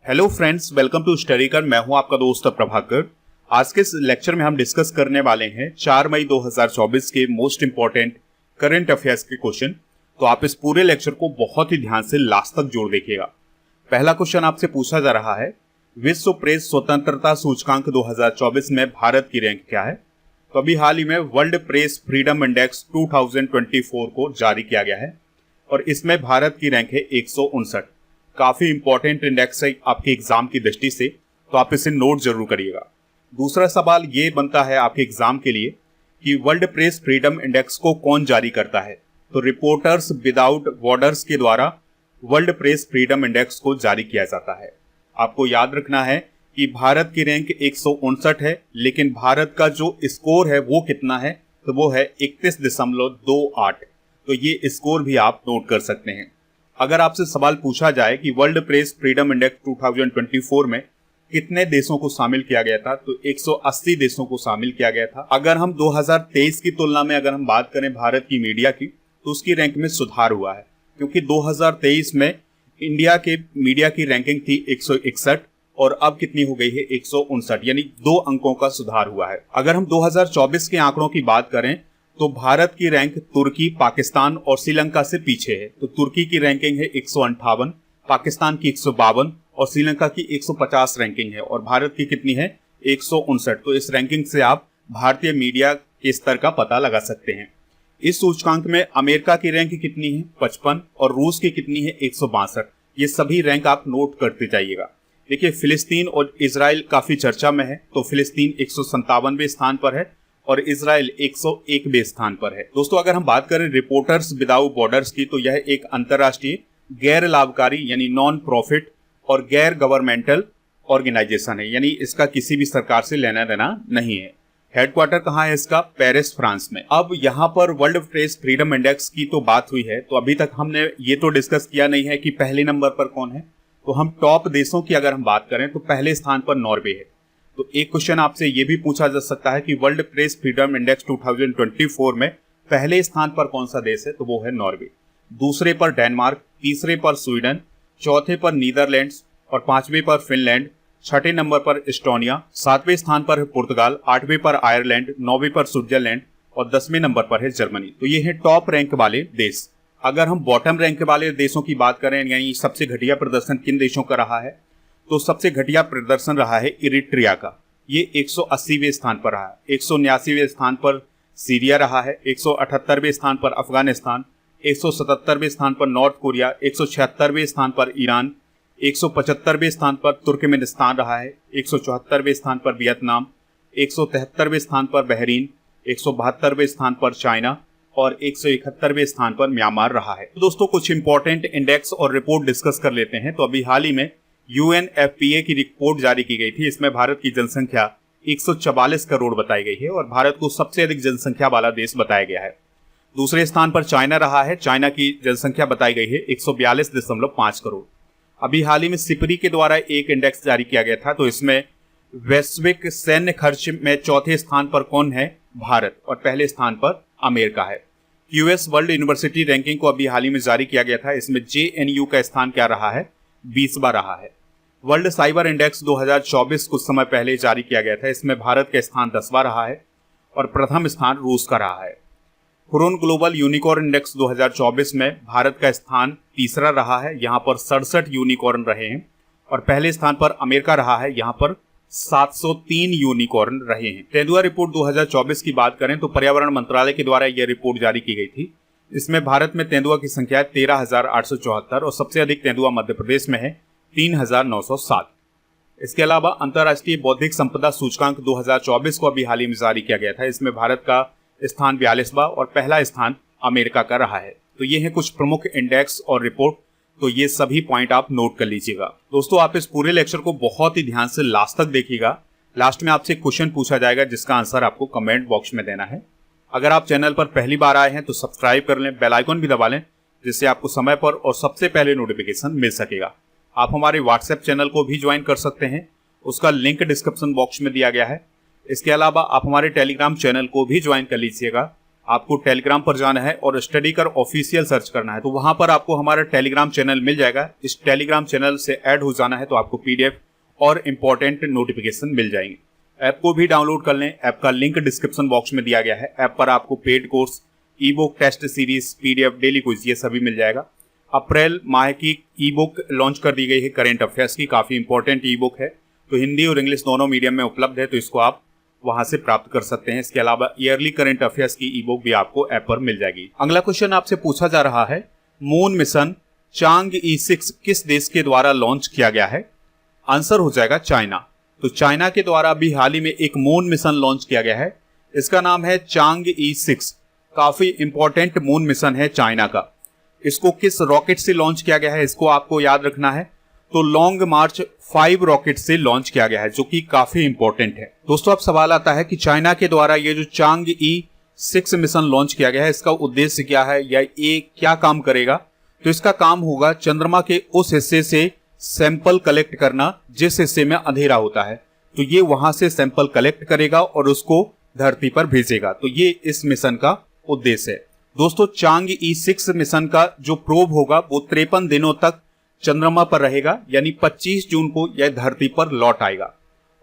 Hello friends, welcome to study कर। मैं हूं आपका दोस्त प्रभाकर। आज के इस लेक्चर में हम डिस्कस करने वाले हैं 4 मई 2024 के मोस्ट इंपॉर्टेंट करंट अफेयर्स के क्वेश्चन। तो आप इस पूरे लेक्चर को बहुत ही ध्यान से लास्ट तक जोड़ देखिएगा। पहला क्वेश्चन आपसे पूछा जा रहा है, विश्व प्रेस स्वतंत्रता सूचकांक 2024 में भारत की रैंक क्या है। तो अभी हाल ही में वर्ल्ड प्रेस फ्रीडम इंडेक्स 2024 को जारी किया गया है और इसमें भारत की रैंक है 159। काफी इंपॉर्टेंट इंडेक्स है आपके एग्जाम की दृष्टि से, तो आप इसे नोट जरूर करिएगा। दूसरा सवाल ये बनता है आपके एग्जाम के लिए कि वर्ल्ड प्रेस फ्रीडम इंडेक्स को कौन जारी करता है। तो रिपोर्टर्स विदाउट बॉर्डर्स के द्वारा वर्ल्ड प्रेस फ्रीडम इंडेक्स को जारी किया जाता है। आपको याद रखना है कि भारत की रैंक 159 है, लेकिन भारत का जो स्कोर है वो कितना है, तो वो है 31.28। तो ये स्कोर भी आप नोट कर सकते हैं। अगर आपसे सवाल पूछा जाए कि वर्ल्ड प्रेस फ्रीडम इंडेक्स 2024 में कितने देशों को शामिल किया गया था, तो 180 देशों को शामिल किया गया था। अगर हम 2023 की तुलना में अगर हम बात करें भारत की मीडिया की, तो उसकी रैंक में सुधार हुआ है, क्योंकि 2023 में इंडिया के मीडिया की रैंकिंग थी 161 और अब कितनी हो गई है 159, यानी 2 अंकों का सुधार हुआ है। अगर हम 2024 के आंकड़ों की बात करें तो भारत की रैंक तुर्की, पाकिस्तान और श्रीलंका से पीछे है। तो तुर्की की रैंकिंग है 158, पाकिस्तान की 152 और श्रीलंका की 150 रैंकिंग है, और भारत की कितनी है 159। तो इस रैंकिंग से आप भारतीय मीडिया के स्तर का पता लगा सकते हैं। इस सूचकांक में अमेरिका की रैंक कितनी है 55 और रूस की कितनी है 162। ये सभी रैंक आप नोट करते जाइएगा। देखिए, फिलिस्तीन और इजराइल काफी चर्चा में है। तो फिलिस्तीन 157वें स्थान पर है और इजराइल 101वें स्थान पर है। दोस्तों, अगर हम बात करें रिपोर्टर्स विदाउट बॉर्डर्स की, तो यह एक अंतर्राष्ट्रीय गैर लाभकारी यानी नॉन प्रॉफिट और गैर गवर्नमेंटल ऑर्गेनाइजेशन है, यानी इसका किसी भी सरकार से लेना देना नहीं है। हेडक्वार्टर कहाँ है इसका? पेरिस, फ्रांस में। अब यहाँ पर वर्ल्ड प्रेस फ्रीडम इंडेक्स की तो बात हुई है, तो अभी तक हमने ये तो डिस्कस किया नहीं है कि पहले नंबर पर कौन है। तो हम टॉप देशों की अगर हम बात करें तो पहले स्थान पर नॉर्वे है। तो एक क्वेश्चन आपसे ये भी पूछा जा सकता है कि वर्ल्ड प्रेस फ्रीडम इंडेक्स 2024 में पहले स्थान पर कौन सा देश है, तो वो है नॉर्वे। दूसरे पर डेनमार्क, तीसरे पर स्वीडन, चौथे पर नीदरलैंड्स और 5वें पर फिनलैंड, 6ठे नंबर पर एस्टोनिया, 7वें स्थान पर है पुर्तगाल, 8वें पर आयरलैंड, 9वें पर स्विट्जरलैंड और 10वें नंबर पर है जर्मनी। तो ये है टॉप रैंक वाले देश। अगर हम बॉटम रैंक वाले देशों की बात करें, यानी सबसे घटिया प्रदर्शन किन देशों का रहा है, तो सबसे घटिया प्रदर्शन रहा है इरिट्रिया का। ये 180वें स्थान पर रहा है। 179वें स्थान पर सीरिया रहा है। 178वें स्थान पर अफगानिस्तान, 177वें स्थान पर नॉर्थ कोरिया, 176वें स्थान पर ईरान, 175वें स्थान पर तुर्कमेनिस्तान रहा है, 174वें स्थान पर वियतनाम, 173वें स्थान पर बहरीन, 172वें स्थान पर चाइना और 171वें स्थान पर म्यांमार रहा है। तो दोस्तों, कुछ इंपॉर्टेंट इंडेक्स और रिपोर्ट डिस्कस कर लेते हैं। तो अभी हाल ही में UNFPA की रिपोर्ट जारी की गई थी। इसमें भारत की जनसंख्या 144 करोड़ बताई गई है और भारत को सबसे अधिक जनसंख्या वाला देश बताया गया है। दूसरे स्थान पर चाइना रहा है। चाइना की जनसंख्या बताई गई है 142.5 करोड़। अभी हाल ही में सिपरी के द्वारा एक इंडेक्स जारी किया गया था, तो इसमें वैश्विक सैन्य खर्च में चौथे स्थान पर कौन है? भारत, और पहले स्थान पर अमेरिका है। US वर्ल्ड यूनिवर्सिटी रैंकिंग को अभी हाल ही में जारी किया गया था। इसमें JNU का स्थान क्या रहा है? 20वां रहा है। वर्ल्ड साइबर इंडेक्स 2024 कुछ समय पहले जारी किया गया था। इसमें भारत का स्थान 10वां रहा है और प्रथम स्थान रूस का रहा है। हुरून ग्लोबल यूनिकॉर्न इंडेक्स 2024 में भारत का स्थान तीसरा रहा है। यहाँ पर 67 यूनिकॉर्न रहे हैं और पहले स्थान पर अमेरिका रहा है। यहाँ पर 703 यूनिकॉर्न रहे हैं। तेंदुआ रिपोर्ट 2024 की बात करें तो पर्यावरण मंत्रालय के द्वारा यह रिपोर्ट जारी की गई थी। इसमें भारत में तेंदुआ की संख्या 13,874 और सबसे अधिक तेंदुआ मध्य प्रदेश में है 3,907। इसके अलावा अंतर्राष्ट्रीय बौद्धिक संपदा सूचकांक 2024 को अभी हाल ही में जारी किया गया था। इसमें भारत का स्थान 42वां और पहला स्थान अमेरिका का रहा है। तो ये है कुछ प्रमुख इंडेक्स और रिपोर्ट। तो ये सभी पॉइंट आप नोट कर लीजिएगा। दोस्तों, आप इस पूरे लेक्चर को बहुत ही ध्यान से लास्ट तक देखिएगा। लास्ट में आपसे क्वेश्चन पूछा जाएगा जिसका आंसर आपको कमेंट बॉक्स में देना है। अगर आप चैनल पर पहली बार आए हैं तो सब्सक्राइब कर लें, बेल आइकन भी दबा लें, जिससे आपको समय पर और सबसे पहले नोटिफिकेशन मिल सकेगा। आप हमारे व्हाट्सएप चैनल को भी ज्वाइन कर सकते हैं, उसका लिंक डिस्क्रिप्शन बॉक्स में दिया गया है। इसके अलावा आप हमारे टेलीग्राम चैनल को भी ज्वाइन कर लीजिएगा, आपको टेलीग्राम पर जाना है और स्टडी कर ऑफिशियल सर्च करना है, तो वहां पर आपको हमारा टेलीग्राम चैनल मिल जाएगा। इस टेलीग्राम चैनल से ऐड हो जाना है तो आपको पीडीएफ और इंपॉर्टेंट नोटिफिकेशन मिल जाएंगे। ऐप को भी डाउनलोड कर लें, ऐप का लिंक डिस्क्रिप्शन बॉक्स में दिया गया है। ऐप पर आपको paid course, e book, test series, PDF, daily quiz, ये सभी मिल जाएगा। अप्रैल माह की ई बुक लॉन्च कर दी गई है करेंट अफेयर्स की, काफी इंपॉर्टेंट ई बुक है, तो हिंदी और इंग्लिश दोनों मीडियम में उपलब्ध है, तो इसको आप वहां से प्राप्त कर सकते हैं। इसके अलावा ईयरली करंट अफेयर्स की ई बुक भी आपको ऐप पर मिल जाएगी। अगला क्वेश्चन आपसे पूछा जा रहा है, मून मिशन चांग-ई 6 किस देश के द्वारा लॉन्च किया गया है? आंसर हो जाएगा चाइना। तो चाइना के द्वारा अभी हाल ही में एक मून मिशन लॉन्च किया गया है, इसका नाम है चांग-ई 6। काफी इंपॉर्टेंट मून मिशन है चाइना का। इसको किस रॉकेट से लॉन्च किया गया है, इसको आपको याद रखना है। तो लॉन्ग मार्च 5 रॉकेट से लॉन्च किया गया है, जो कि काफी इंपॉर्टेंट है। दोस्तों अब सवाल आता है कि चाइना के द्वारा ये जो चांग-ई 6 मिशन लॉन्च किया गया है, इसका उद्देश्य क्या है या ये क्या काम करेगा? तो इसका काम होगा चंद्रमा के उस हिस्से से सैंपल कलेक्ट करना जिस हिस्से में अंधेरा होता है। तो ये वहां से सैंपल कलेक्ट करेगा और उसको धरती पर भेजेगा। तो ये इस मिशन का उद्देश्य है। दोस्तों चांग-ई 6 मिशन का जो प्रोब होगा वो 53 दिनों तक चंद्रमा पर रहेगा, यानी 25 जून को यह धरती पर लौट आएगा।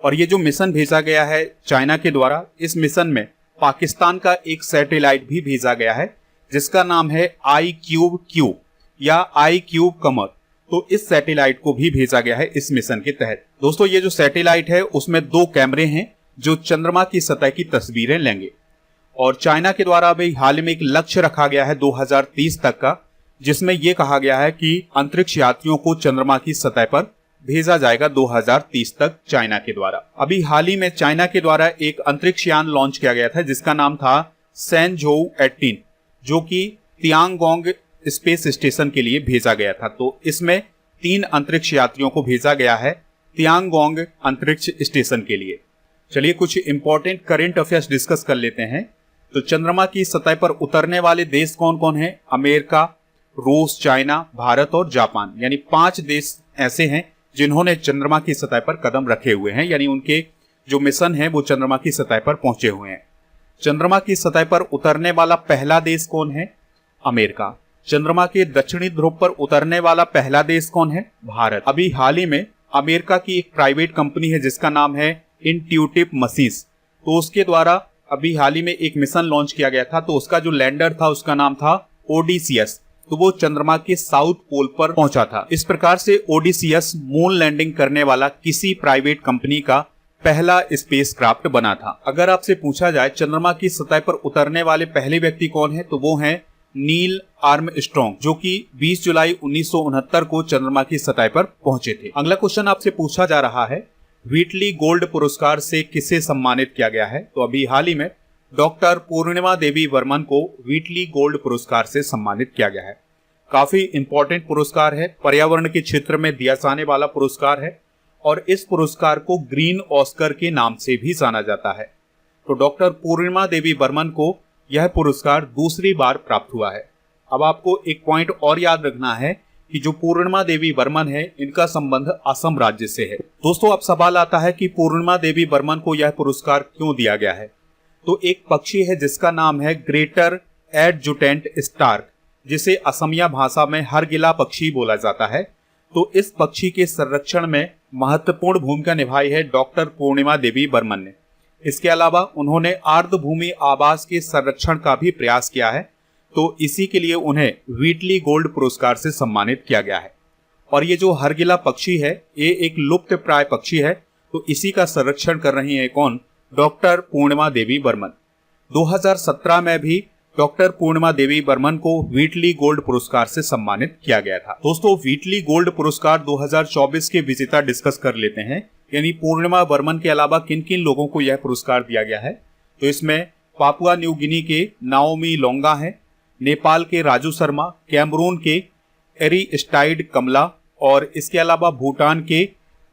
और ये जो मिशन भेजा गया है चाइना के द्वारा, इस मिशन में पाकिस्तान का एक सैटेलाइट भी भेजा गया है जिसका नाम है iCube या iCube कमर। तो इस सैटेलाइट को भी भेजा गया है इस मिशन के तहत। दोस्तों ये जो सैटेलाइट है उसमें 2 कैमरे हैं जो चंद्रमा की सतह की तस्वीरें लेंगे। और चाइना के द्वारा अभी हाल में एक लक्ष्य रखा गया है 2030 तक का, जिसमें यह कहा गया है कि अंतरिक्ष यात्रियों को चंद्रमा की सतह पर भेजा जाएगा 2030 तक चाइना के द्वारा। अभी हाल ही में चाइना के द्वारा एक अंतरिक्ष यान लॉन्च किया गया था जिसका नाम था सैनझोउ 18, जो कि तियांगोंग स्पेस स्टेशन के लिए भेजा गया था। तो इसमें 3 अंतरिक्ष यात्रियों को भेजा गया है तियांगोंग अंतरिक्ष स्टेशन के लिए। चलिए कुछ इंपॉर्टेंट करंट अफेयर्स डिस्कस कर लेते हैं। तो चंद्रमा की सतह पर उतरने वाले देश कौन कौन हैं? अमेरिका, रूस, चाइना, भारत और जापान, यानी 5 देश ऐसे हैं जिन्होंने चंद्रमा की सतह पर कदम रखे हुए हैं, यानी उनके जो मिशन है वो चंद्रमा की सतह पर पहुंचे हुए हैं। चंद्रमा की सतह पर उतरने वाला पहला देश कौन है? अमेरिका। चंद्रमा के दक्षिणी ध्रुव पर उतरने वाला पहला देश कौन है? भारत। अभी हाल ही में अमेरिका की एक प्राइवेट कंपनी है जिसका नाम है इंट्यूटिव मशीन्स, तो उसके द्वारा अभी हाल ही में एक मिशन लॉन्च किया गया था। तो उसका जो लैंडर था उसका नाम था ओडिसियस, तो वो चंद्रमा के साउथ पोल पर पहुंचा था। इस प्रकार से ओडिसियस मून लैंडिंग करने वाला किसी प्राइवेट कंपनी का पहला स्पेसक्राफ्ट बना था। अगर आपसे पूछा जाए चंद्रमा की सतह पर उतरने वाले पहले व्यक्ति कौन है, तो वो हैं नील आर्मस्ट्रॉन्ग, जो कि 20 जुलाई 1969 को चंद्रमा की सतह पर पहुंचे थे। अगला क्वेश्चन आपसे पूछा जा रहा है, व्हीटली गोल्ड पुरस्कार से किसे सम्मानित किया गया है? तो अभी हाल ही में डॉक्टर पूर्णिमा देवी वर्मन को व्हीटली गोल्ड पुरस्कार से सम्मानित किया गया है। काफी इंपॉर्टेंट पुरस्कार है, पर्यावरण के क्षेत्र में दिया जाने वाला पुरस्कार है और इस पुरस्कार को ग्रीन ऑस्कर के नाम से भी जाना जाता है। तो डॉक्टर पूर्णिमा देवी वर्मन को यह पुरस्कार दूसरी बार प्राप्त हुआ है। अब आपको एक पॉइंट और याद रखना है कि जो पूर्णिमा देवी वर्मन है इनका संबंध असम राज्य से है। दोस्तों अब सवाल आता है कि पूर्णिमा देवी वर्मन को यह पुरस्कार क्यों दिया गया है? तो एक पक्षी है जिसका नाम है ग्रेटर एडजुटेंट स्टार्क, जिसे असमिया भाषा में हरगिला पक्षी बोला जाता है। तो इस पक्षी के संरक्षण में महत्वपूर्ण भूमिका निभाई है डॉक्टर पूर्णिमा देवी वर्मन ने। इसके अलावा उन्होंने आर्द्रभूमि आवास के संरक्षण का भी प्रयास किया है, तो इसी के लिए उन्हें व्हीटली गोल्ड पुरस्कार से सम्मानित किया गया है। और ये जो हरगिला पक्षी है ये एक लुप्त प्राय पक्षी है, तो इसी का संरक्षण कर रही है कौन? डॉक्टर पूर्णिमा देवी वर्मन। 2017 में भी डॉक्टर पूर्णिमा देवी वर्मन को व्हीटली गोल्ड पुरस्कार से सम्मानित किया गया था। दोस्तों व्हीटली गोल्ड पुरस्कार 2024 के विजेता डिस्कस कर लेते हैं, यानी पूर्णिमा वर्मन के अलावा किन किन लोगों को यह पुरस्कार दिया गया है। तो इसमें पापुआ न्यू गिनी के नाओमी लोंगा हैं, नेपाल के राजू शर्मा, कैमरून के एरिस्टाइड कमला और इसके अलावा भूटान के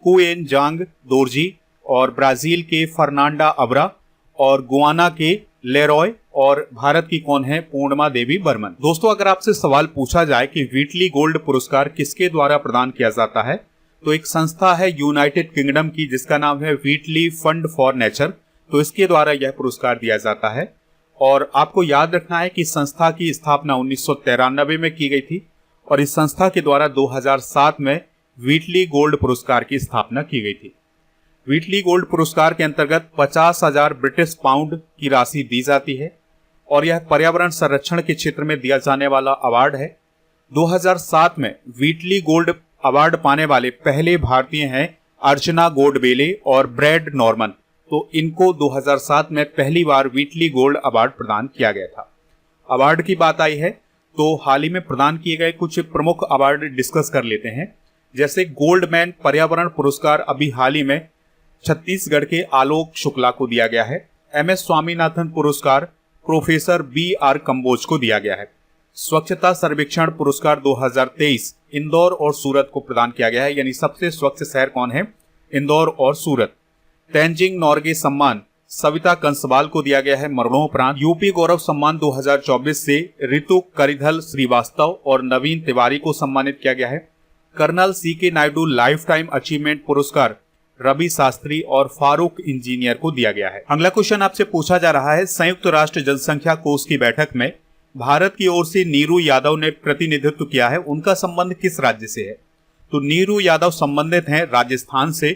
कुएन जांग दोरजी और ब्राजील के फर्नांडा अबरा और गुआना के लेरॉय और भारत की कौन है? पूर्णिमा देवी वर्मन। दोस्तों अगर आपसे सवाल पूछा जाए कि व्हीटली गोल्ड पुरस्कार किसके द्वारा प्रदान किया जाता है, तो एक संस्था है यूनाइटेड किंगडम की जिसका नाम है व्हीटली फंड फॉर नेचर, तो इसके द्वारा यह पुरस्कार दिया जाता है। और आपको याद रखना है कि संस्था की स्थापना 1993 में की गई थी और इस संस्था के द्वारा 2007 में व्हीटली गोल्ड पुरस्कार की स्थापना की गई थी। व्हीटली गोल्ड पुरस्कार के अंतर्गत 50,000 ब्रिटिश पाउंड की राशि दी जाती है और यह पर्यावरण संरक्षण के क्षेत्र में दिया जाने वाला अवार्ड है। 2007 में व्हीटली गोल्ड अवार्ड पाने वाले पहले भारतीय हैं अर्चना गोडबोले और ब्रैड नॉर्मन। तो इनको 2007 में पहली बार व्हीटली गोल्ड अवार्ड प्रदान किया गया था। अवार्ड की बात आई है तो हाल ही में प्रदान किए गए कुछ प्रमुख अवार्ड डिस्कस कर लेते हैं। जैसे गोल्डमैन पर्यावरण पुरस्कार अभी हाल ही में छत्तीसगढ़ के आलोक शुक्ला को दिया गया है। MS स्वामीनाथन पुरस्कार प्रोफेसर BR कंबोज को दिया गया है। स्वच्छता सर्वेक्षण पुरस्कार 2023 इंदौर और सूरत को प्रदान किया गया है, यानी सबसे स्वच्छ शहर कौन है, इंदौर और सूरत। तेंजिंग नोर्गे सम्मान सविता कंसवाल को दिया गया है मरणोपरांत। यूपी गौरव सम्मान 2024 से ऋतु करिधल श्रीवास्तव और नवीन तिवारी को सम्मानित किया गया है। Colonel CK Naidu life time achievement पुरस्कार रवि शास्त्री और फारूक इंजीनियर को दिया गया है। अगला क्वेश्चन आपसे पूछा जा रहा है, संयुक्त राष्ट्र जनसंख्या कोष की बैठक में भारत की ओर से नीरू यादव ने प्रतिनिधित्व किया है, उनका संबंध किस राज्य से है? तो नीरू यादव संबंधित हैं राजस्थान से।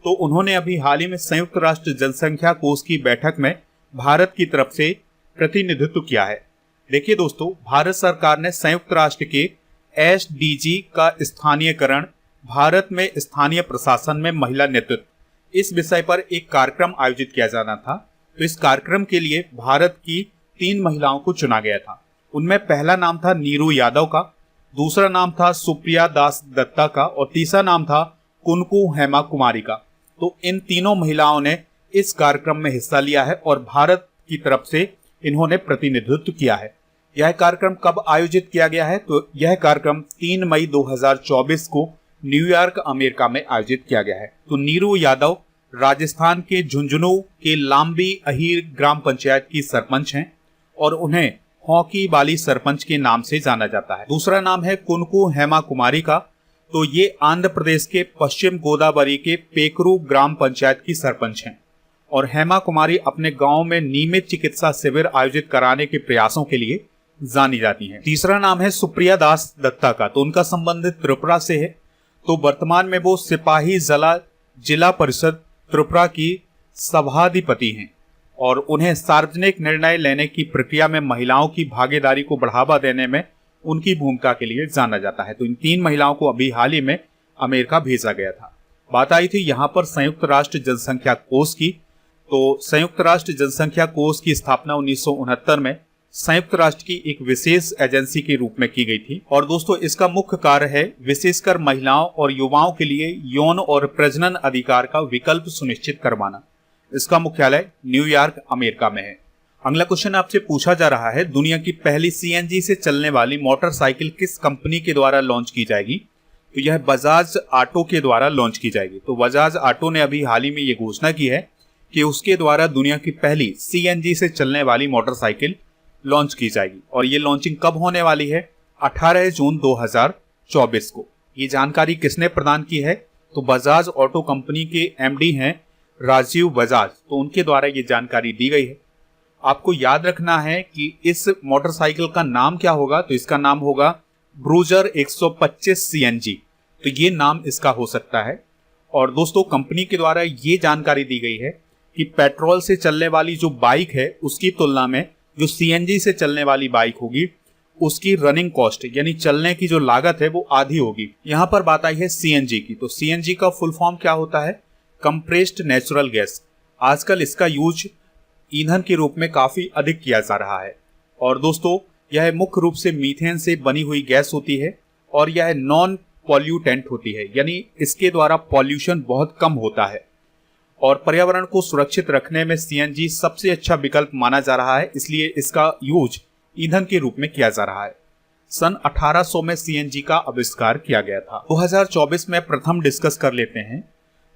तो उन्होंने अभी हाल ही में संयुक्त राष्ट्र जनसंख्या कोष की बैठक में भारत की तरफ से प्रतिनिधित्व किया है। देखिए दोस्तों, भारत सरकार ने संयुक्त राष्ट्र के SDG का स्थानीयकरण, भारत में स्थानीय प्रशासन में महिला नेतृत्व, इस विषय पर एक कार्यक्रम आयोजित किया जाना था। तो इस कार्यक्रम के लिए भारत की 3 महिलाओं को चुना गया था। उनमें पहला नाम था नीरू यादव का, दूसरा नाम था सुप्रिया दास दत्ता का और तीसरा नाम था कुनकू हेमा कुमारी का। तो इन तीनों महिलाओं ने इस कार्यक्रम में हिस्सा लिया है और भारत की तरफ से इन्होंने प्रतिनिधित्व किया है। यह कार्यक्रम कब आयोजित किया गया है? तो यह कार्यक्रम 3 मई 2024 को न्यूयॉर्क अमेरिका में आयोजित किया गया है। तो नीरू यादव राजस्थान के झुंझुनू के लांबी अहीर ग्राम पंचायत की सरपंच हैं और उन्हें हॉकी बाली सरपंच के नाम से जाना जाता है। दूसरा नाम है कुनकू हेमा कुमारी का। तो ये आंध्र प्रदेश के पश्चिम गोदावरी के पेकरू ग्राम पंचायत की सरपंच हैं और हेमा कुमारी अपने गांव में नियमित चिकित्सा शिविर आयोजित कराने के प्रयासों के लिए जानी जाती हैं। तीसरा नाम है सुप्रिया दास दत्ता का। तो उनका संबंध त्रिपुरा से है। तो वर्तमान में वो सिपाही जिला परिषद त्रिपुरा की सभाधिपति हैं और उन्हें सार्वजनिक निर्णय लेने की प्रक्रिया में महिलाओं की भागीदारी को बढ़ावा देने में उनकी भूमिका के लिए जाना जाता है। तो इन 3 महिलाओं को अभी हाल ही में अमेरिका भेजा गया था। बात आई थी यहाँ पर संयुक्त राष्ट्र जनसंख्या कोष की। तो संयुक्त राष्ट्र जनसंख्या कोष की स्थापना 1969 में संयुक्त राष्ट्र की एक विशेष एजेंसी के रूप में की गई थी और दोस्तों इसका मुख्य कार्य है विशेषकर महिलाओं और युवाओं के लिए यौन और प्रजनन अधिकार का विकल्प सुनिश्चित करवाना। इसका मुख्यालय न्यूयॉर्क अमेरिका में है। अगला क्वेश्चन आपसे पूछा जा रहा है, दुनिया की पहली CNG से चलने वाली मोटरसाइकिल किस कंपनी के द्वारा लॉन्च की जाएगी? तो यह बजाज ऑटो के द्वारा लॉन्च की जाएगी। तो बजाज ऑटो ने अभी हाल ही में ये घोषणा की है कि उसके द्वारा दुनिया की पहली CNG से चलने वाली मोटरसाइकिल लॉन्च की जाएगी और ये लॉन्चिंग कब होने वाली है? 18 जून 2024 को। ये जानकारी किसने प्रदान की है? तो बजाज ऑटो कंपनी के MD हैं राजीव बजाज। तो उनके द्वारा ये जानकारी दी गई है। आपको याद रखना है कि इस मोटरसाइकिल का नाम क्या होगा? तो इसका नाम होगा ब्रूजर 125 CNG। तो ये नाम इसका हो सकता है। और दोस्तों कंपनी के द्वारा ये जानकारी दी गई है कि पेट्रोल से चलने वाली जो बाइक है उसकी तुलना में जो CNG से चलने वाली बाइक होगी उसकी रनिंग कॉस्ट यानी चलने की जो लागत है वो आधी होगी। यहाँ पर बात आई है CNG की। तो CNG का फुल फॉर्म क्या होता है? Compressed natural gas. आजकल इसका यूज ईंधन के रूप में काफी अधिक किया जा रहा है और दोस्तों यह मुख्य रूप से मीथेन से बनी हुई गैस होती है और यह नॉन पॉल्यूटेंट होती है, यानी इसके द्वारा पॉल्यूशन बहुत कम होता है और पर्यावरण को सुरक्षित रखने में CNG सबसे अच्छा विकल्प माना जा रहा है, इसलिए इसका यूज ईंधन के रूप में किया जा रहा है। सन 1800 में CNG का आविष्कार किया गया था। 2024 में प्रथम डिस्कस कर लेते हैं।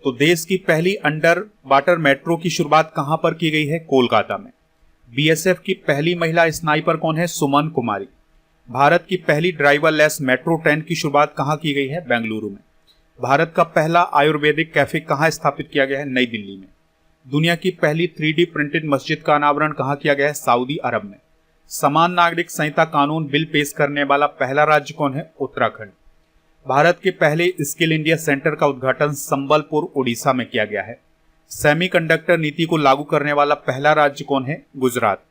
तो देश की पहली अंडर वाटर मेट्रो की शुरुआत कहां पर की गई है? कोलकाता में। BSF की पहली महिला स्नाइपर कौन है? सुमन कुमारी। भारत की पहली ड्राइवरलेस मेट्रो ट्रेन की शुरुआत कहां की गई है? बेंगलुरु में। भारत का पहला आयुर्वेदिक कैफे कहां स्थापित किया गया है? नई दिल्ली में। दुनिया की पहली 3D प्रिंटेड मस्जिद का अनावरण कहाँ किया गया है? सऊदी अरब में। समान नागरिक संहिता कानून बिल पेश करने वाला पहला राज्य कौन है? उत्तराखंड। भारत के पहले स्किल इंडिया सेंटर का उद्घाटन संबलपुर उड़ीसा में किया गया है। सेमीकंडक्टर नीति को लागू करने वाला पहला राज्य कौन है? गुजरात।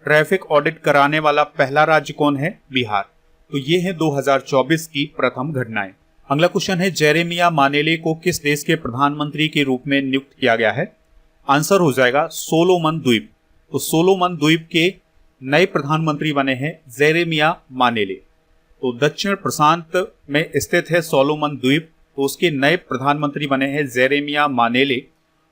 ट्रैफिक ऑडिट कराने वाला पहला राज्य कौन है? बिहार। तो ये है 2024 की प्रथम घटनाएं। अगला क्वेश्चन है, जेरेमिया मानेले को किस देश के प्रधानमंत्री के रूप में नियुक्त किया गया है? आंसर हो जाएगा सोलोमन द्वीप। तो सोलोमन द्वीप के नए प्रधानमंत्री बने हैं जेरेमिया मानेले। तो दक्षिण प्रशांत में स्थित है सोलोमन द्वीप, तो उसके नए प्रधानमंत्री बने हैं जेरेमिया मानेले।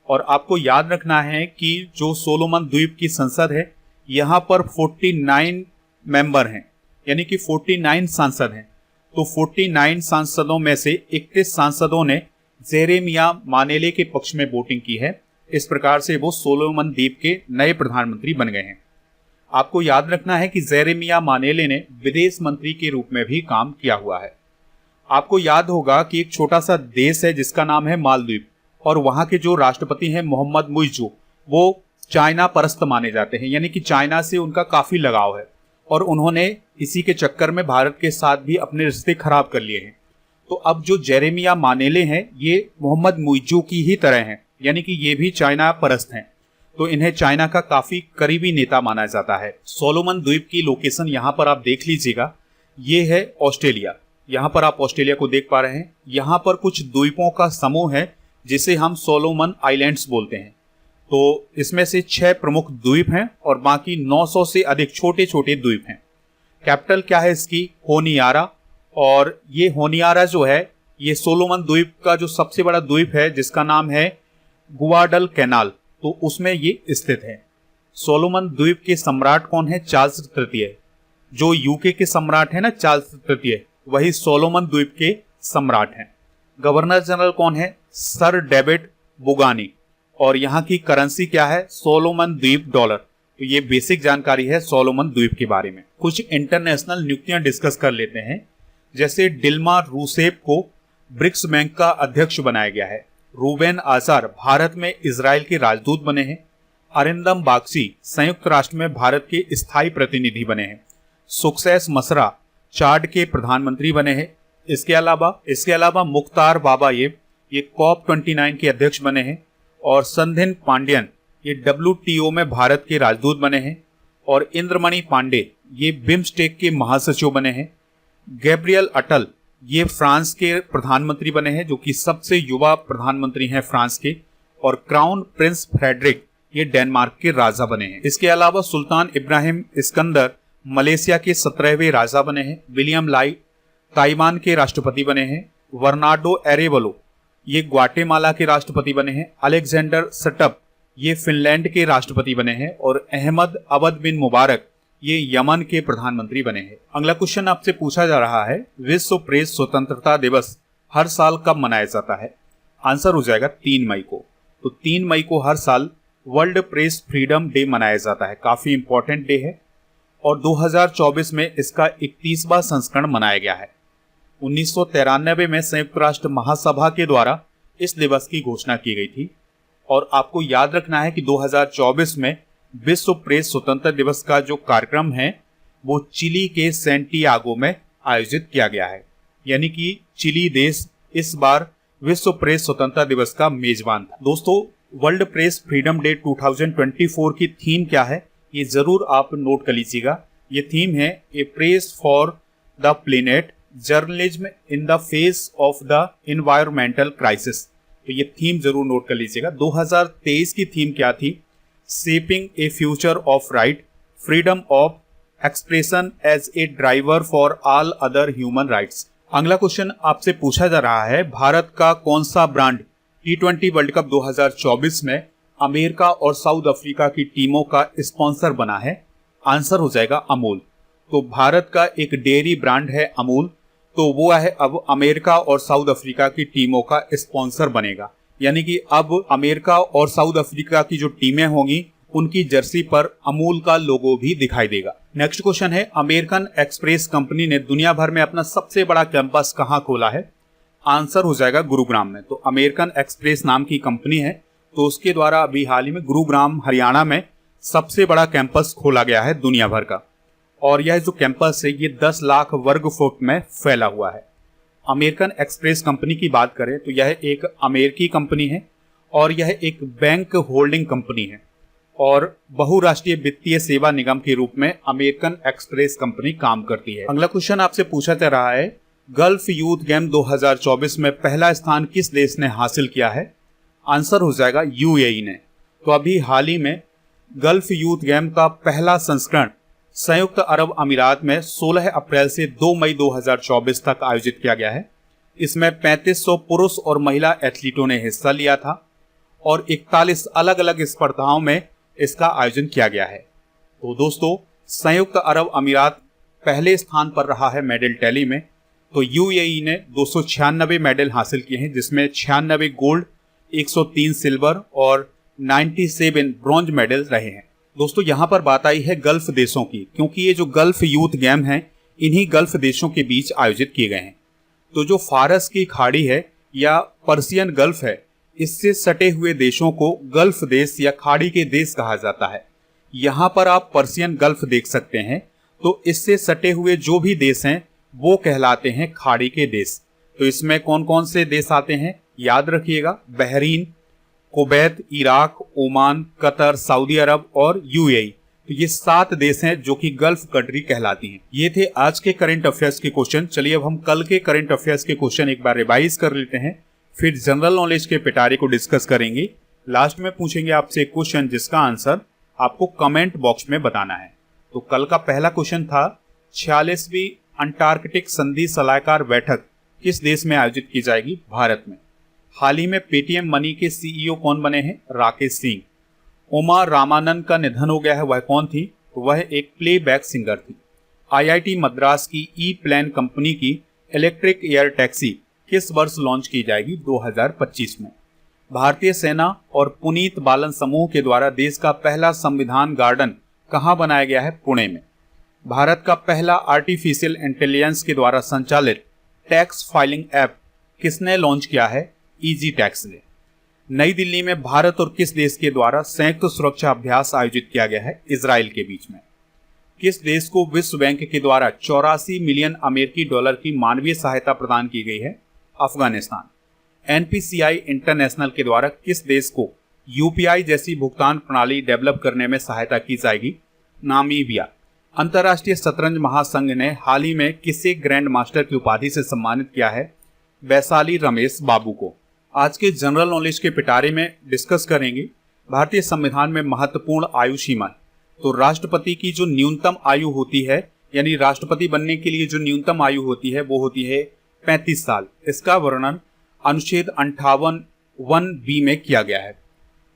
और आपको याद रखना है कि जो सोलोमन द्वीप की संसद है, यहाँ पर 49 मेंबर हैं, यानी कि 49 सांसद हैं। तो 49 सांसदों में से 31 सांसदों ने जेरेमिया मानेले के पक्ष में वोटिंग की है। इस प्रकार से वो सोलोमन द्वीप के नए प्रधानमंत्री बन गए हैं। आपको याद रखना है कि जेरेमिया मानेले ने विदेश मंत्री के रूप में भी काम किया हुआ है। आपको याद होगा कि एक छोटा सा देश है जिसका नाम है मालदीव, और वहां के जो राष्ट्रपति हैं मोहम्मद मुइज़ू, वो चाइना परस्त माने जाते हैं, यानी कि चाइना से उनका काफी लगाव है और उन्होंने इसी के चक्कर में भारत के साथ भी अपने रिश्ते खराब कर लिए हैं। तो अब जो जेरेमिया मानेले हैं ये मोहम्मद मुइज़ू की ही तरह हैं, यानी कि ये भी चाइना परस्त हैं। तो इन्हें चाइना का काफी करीबी नेता माना जाता है। सोलोमन द्वीप की लोकेशन यहाँ पर आप देख लीजिएगा, ये है ऑस्ट्रेलिया। यहाँ पर आप ऑस्ट्रेलिया को देख पा रहे हैं। यहाँ पर कुछ द्वीपों का समूह है जिसे हम सोलोमन आइलैंड्स बोलते हैं। तो इसमें से 6 प्रमुख द्वीप हैं और बाकी 900 से अधिक छोटे छोटे द्वीप हैं। कैपिटल क्या है इसकी? होनियारा। और ये होनियारा जो है ये सोलोमन द्वीप का जो सबसे बड़ा द्वीप है जिसका नाम है गुआडल कैनाल, तो उसमें ये स्थित है। सोलोमन द्वीप के सम्राट कौन है? चार्ल्स तृतीय। जो यूके के सम्राट है ना चार्ल्स तृतीय, वही सोलोमन द्वीप के सम्राट हैं। गवर्नर जनरल कौन है? सर डेविड बुगानी। और यहाँ की करेंसी क्या है? सोलोमन द्वीप डॉलर। तो ये बेसिक जानकारी है सोलोमन द्वीप के बारे में। कुछ इंटरनेशनल नियुक्तियां डिस्कस कर लेते हैं। जैसे डिल्मा रूसेफ को ब्रिक्स बैंक का अध्यक्ष बनाया गया है। रूबेन आजार भारत में इजराइल के राजदूत बने हैं। अरिंदम बागची संयुक्त राष्ट्र में भारत के स्थायी प्रतिनिधि बने हैं। सुक्सेस मसरा चाड के प्रधानमंत्री बने हैं। इसके अलावा मुख्तार बाबायेव ये COP29 के अध्यक्ष बने हैं। और संधिन पांड्यन ये WTO में भारत के राजदूत बने हैं। और इंद्रमणि पांडे ये बिम्स्टेक के महासचिव बने हैं। गैब्रियल अटल ये फ्रांस के प्रधानमंत्री बने हैं, जो कि सबसे युवा प्रधानमंत्री हैं फ्रांस के। और क्राउन प्रिंस फ्रेडरिक ये डेनमार्क के राजा बने हैं। इसके अलावा सुल्तान इब्राहिम इस्कंदर मलेशिया के 17वें राजा बने हैं। विलियम लाई ताइवान के राष्ट्रपति बने हैं। वर्नाडो एरेवलो ये ग्वाटेमाला के राष्ट्रपति बने हैं। अलेक्जेंडर सटप ये फिनलैंड के राष्ट्रपति बने हैं। और अहमद अवद बिन मुबारक ये यमन के प्रधानमंत्री बने हैं। अगला क्वेश्चन आपसे पूछा जा रहा है, विश्व प्रेस स्वतंत्रता दिवस हर साल कब मनाया जाता है? आंसर हो जाएगा 3 मई को। तो 3 मई को हर साल वर्ल्ड प्रेस फ्रीडम डे मनाया जाता है। काफी इंपॉर्टेंट डे है। और 2024 में इसका 31वां संस्करण मनाया गया है। 1993 में संयुक्त राष्ट्र महासभा के द्वारा इस दिवस की घोषणा की गई थी। और आपको याद रखना है कि 2024 में विश्व प्रेस स्वतंत्रता दिवस का जो कार्यक्रम है वो चिली के सैंटियागो में आयोजित किया गया है। यानी कि चिली देश इस बार विश्व प्रेस स्वतंत्रता दिवस का मेजबान था। दोस्तों, वर्ल्ड प्रेस फ्रीडम डे 2024 की थीम क्या है ये जरूर आप नोट कर लीजिएगा। ये थीम है a press for the planet, journalism in the face of the environmental crisis. तो ये थीम जरूर नोट कर लीजिएगा। 2023 की थीम क्या थी? Shaping a future of right, freedom of expression as a driver for all other human rights. अगला question आपसे पूछा जा रहा है, भारत का कौन सा ब्रांड T20 वर्ल्ड कप 2024 में अमेरिका और साउथ अफ्रीका की टीमों का स्पॉन्सर बना है? आंसर हो जाएगा अमूल। तो भारत का एक डेयरी ब्रांड है अमूल, तो वो है अब अमेरिका और साउथ अफ्रीका की टीमों का स्पॉन्सर बनेगा। यानी कि अब अमेरिका और साउथ अफ्रीका की जो टीमें होंगी उनकी जर्सी पर अमूल का लोगो भी दिखाई देगा। नेक्स्ट क्वेश्चन है, अमेरिकन एक्सप्रेस कंपनी ने दुनिया भर में अपना सबसे बड़ा कैंपस कहाँ खोला है? आंसर हो जाएगा गुरुग्राम में। तो अमेरिकन एक्सप्रेस नाम की कंपनी है, तो उसके द्वारा अभी हाल ही में गुरुग्राम हरियाणा में सबसे बड़ा कैंपस खोला गया है दुनिया भर का। और यह जो कैंपस है ये 10 लाख वर्ग फुट में फैला हुआ है। अमेरिकन एक्सप्रेस कंपनी की बात करें तो यह एक अमेरिकी कंपनी है और यह एक बैंक होल्डिंग कंपनी है और बहुराष्ट्रीय वित्तीय सेवा निगम के रूप में अमेरिकन एक्सप्रेस कंपनी काम करती है। अगला क्वेश्चन आपसे पूछा जा रहा है, गल्फ यूथ गेम 2024 में पहला स्थान किस देश ने हासिल किया है? आंसर हो जाएगा यूएई ने। तो अभी हाल ही में गल्फ यूथ गेम का पहला संस्करण संयुक्त अरब अमीरात में 16 अप्रैल से 2 मई 2024 तक आयोजित किया गया है। इसमें 3500 पुरुष और महिला एथलीटों ने हिस्सा लिया था और 41 अलग अलग स्पर्धाओं में इसका आयोजन किया गया है। तो दोस्तों, संयुक्त अरब अमीरात पहले स्थान पर रहा है मेडल टैली में। तो यूएई ने 296 मेडल हासिल किए हैं, जिसमें 96 गोल्ड, 103 सिल्वर और 97 ब्रॉन्ज मेडल रहे हैं। दोस्तों, यहाँ पर बात आई है गल्फ देशों की, क्योंकि ये जो गल्फ यूथ गेम हैं इन्हीं गल्फ देशों के बीच आयोजित किए गए हैं। तो जो फारस की खाड़ी है या पर्सियन गल्फ है, इससे सटे हुए देशों को गल्फ देश या खाड़ी के देश कहा जाता है। यहाँ पर आप पर्सियन गल्फ देख सकते हैं। तो इससे सटे हुए जो भी देश हैं वो कहलाते हैं खाड़ी के देश। तो इसमें कौन कौन से देश आते हैं याद रखिएगा, Bahrain, Kuwait, Iraq, Oman, Qatar, Saudi Arabia और यूएई। तो ये 7 देश हैं जो कि गल्फ कंट्री कहलाती हैं। ये थे आज के करंट अफेयर्स के क्वेश्चन। चलिए अब हम कल के करंट अफेयर्स के क्वेश्चन एक बार रिवाइज कर लेते हैं, फिर जनरल नॉलेज के पिटारे को डिस्कस करेंगे। लास्ट में पूछेंगे आपसे एक क्वेश्चन जिसका आंसर आपको कमेंट बॉक्स में बताना है। तो कल का पहला क्वेश्चन था 46वीं अंटार्कटिक संधि सलाहकार बैठक किस देश में आयोजित की जाएगी? भारत में। हाल ही में पेटीएम मनी के सीईओ कौन बने हैं? राकेश सिंह। उमा रामानंद का निधन हो गया है, वह कौन थी? तो वह एक प्लेबैक सिंगर थी। आईआईटी मद्रास की ई प्लान कंपनी की इलेक्ट्रिक एयर टैक्सी किस वर्ष लॉन्च की जाएगी? 2025 में। भारतीय सेना और पुनीत बालन समूह के द्वारा देश का पहला संविधान गार्डन कहाँ बनाया गया है? पुणे में। भारत का पहला आर्टिफिशियल इंटेलिजेंस के द्वारा संचालित टैक्स फाइलिंग ऐप किसने लॉन्च किया है? इजी टैक्स ने। नई दिल्ली में भारत और किस देश के द्वारा संयुक्त सुरक्षा अभ्यास आयोजित किया गया है? इजराइल के बीच में। किस देश को विश्व बैंक के द्वारा 84 मिलियन अमेरिकी डॉलर की मानवीय सहायता प्रदान की गई है? अफगानिस्तान। एनपीसीआई इंटरनेशनल के द्वारा किस देश को यूपीआई जैसी भुगतान प्रणाली डेवलप करने में सहायता की जाएगी? नामीबिया। अंतर्राष्ट्रीय शतरंज महासंघ ने हाल ही में किसे ग्रैंड मास्टर की उपाधि से सम्मानित किया है? वैशाली रमेश बाबू को। आज के जनरल नॉलेज के पिटारे में डिस्कस करेंगे भारतीय संविधान में महत्वपूर्ण आयु सीमा। तो राष्ट्रपति की जो न्यूनतम आयु होती है, यानी राष्ट्रपति बनने के लिए जो न्यूनतम आयु होती है वो होती है 35 साल। इसका वर्णन अनुच्छेद 58(1)(b) में किया गया है।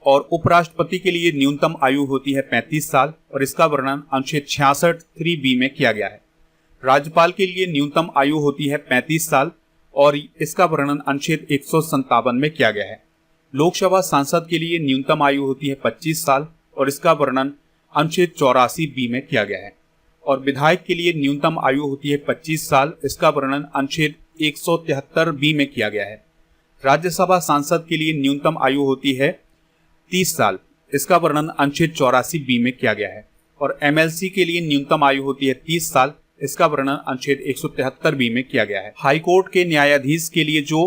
और उपराष्ट्रपति के लिए न्यूनतम आयु होती है 35 साल और इसका वर्णन अनुच्छेद 66(3)(b) में किया गया है। राज्यपाल के लिए न्यूनतम आयु होती है 35 साल और इसका वर्णन अनुच्छेद 157 में किया गया है। लोकसभा सांसद के लिए न्यूनतम आयु होती है 25 साल और इसका वर्णन अनुच्छेद 84(b) में किया गया है। और विधायक के लिए न्यूनतम आयु होती है 25 साल, इसका वर्णन अनुच्छेद 173(b) में किया गया है। राज्यसभा सांसद के लिए न्यूनतम आयु होती है 30 साल, इसका वर्णन अनुच्छेद 84(b) में किया गया है। और एमएलसी के लिए न्यूनतम आयु होती है 30 साल, इसका वर्णन अनुच्छेद 173(b) में किया गया है। हाई कोर्ट के न्यायाधीश के लिए जो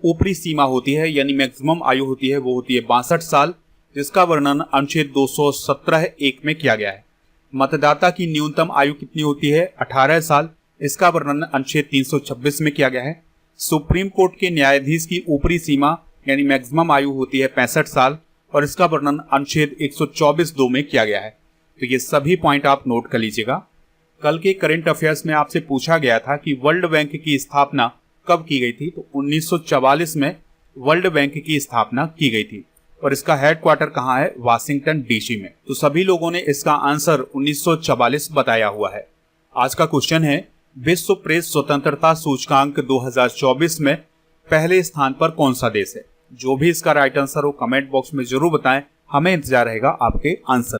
ऊपरी सीमा होती है यानी मैक्सिमम आयु होती है वो होती है 62 साल, जिसका वर्णन अनुच्छेद 217(1) में किया गया है। मतदाता की न्यूनतम आयु कितनी होती है? 18 साल, इसका वर्णन अनुच्छेद 326 में किया गया है। सुप्रीम कोर्ट के न्यायाधीश की ऊपरी सीमा यानी मैक्सिमम आयु होती है 65 साल और इसका वर्णन अनुच्छेद 124(2) में किया गया है। तो ये सभी पॉइंट आप नोट कर लीजिएगा। कल के करंट अफेयर्स में आपसे पूछा गया था कि वर्ल्ड बैंक की स्थापना कब की गई थी? तो 1944 में वर्ल्ड बैंक की स्थापना की गई थी और इसका हेडक्वार्टर कहाँ है? वाशिंगटन डीसी में। तो सभी लोगों ने इसका आंसर 1944 बताया हुआ है। आज का क्वेश्चन है, विश्व प्रेस स्वतंत्रता सूचकांक 2024 में पहले स्थान पर कौन सा देश है? जो भी इसका राइट आंसर हो कमेंट बॉक्स में जरूर बताएं, हमें इंतजार रहेगा आपके आंसर।